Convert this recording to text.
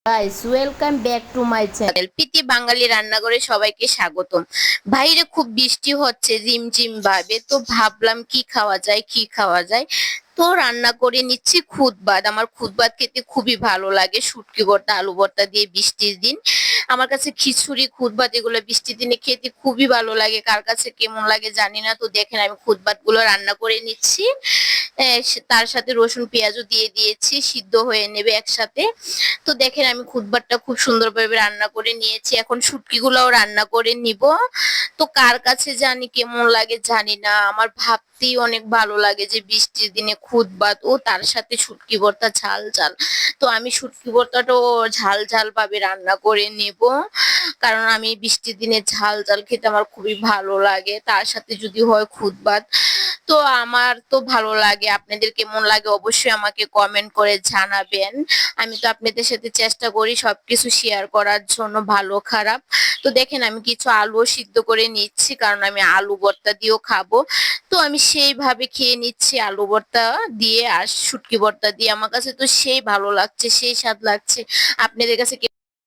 Guys welcome back to my channel. Preeti Bangali রান্নাঘরে সবাইকে স্বাগতম। বাইরে খুব বৃষ্টি হচ্ছে ঝিমঝিম ভাবে, তো ভাবলাম কি খাওয়া যায় কি খাওয়া যায়। তো রান্না করে নিচ্ছি খুদ ভাত। আমার খুদ ভাত খেতে খুবই ভালো লাগে, শুটকি ভর্তা আলু ভর্তা দিয়ে বৃষ্টির দিন। আমার কাছে খিচুড়ি খুদ ভাত এগুলো বৃষ্টির দিনে খেতে খুবই ভালো লাগে, কার কাছে কেমন লাগে জানি না। তো দেখেন আমি খুদ ভাত গুলো রান্না করে নিচ্ছি। তার সাথে রসুন পেঁয়াজও দিয়ে দিয়েছি, সিদ্ধ হয়ে নেবে একসাথে। তো দেখেন আমি খুদবারটা খুব সুন্দরভাবে রান্না করে নিয়েছি, এখন শুটকি গুলাও রান্না করে নিব। তো কার কাছে জানি কেমন লাগে জানি না, আমার ভাবতেই অনেক ভালো লাগে যে বৃষ্টির দিনে খুদবাত ও তার সাথে শুটকি ভর্তা ঝাল ঝাল। তো আমি শুটকি ভর্তাটাও ঝাল ঝাল ভাবে রান্না করে নেব, কারণ আমি বৃষ্টির দিনে ঝাল ঝাল খেতে আমার খুবই ভালো লাগে, তার সাথে যদি হয় খুদবাত। তো আমার তো ভালো লাগে, আপনাদের কেমন লাগে অবশ্যই আমাকে কমেন্ট করে জানাবেন। আমি তো আপনাদের সাথে চেষ্টা করি সবকিছু শেয়ার করার জন্য, ভালো খারাপ। তো দেখেন আমি কিছু আলুও সিদ্ধ করে নিচ্ছি, কারণ আমি আলু ভর্তা দিয়েও খাবো। তো আমি সেইভাবে খেয়ে নিচ্ছি আলু ভর্তা দিয়ে আর শুটকি ভর্তা দিয়ে। আমার কাছে তো সেই ভালো লাগছে, সেই স্বাদ লাগছে। আপনাদের কাছে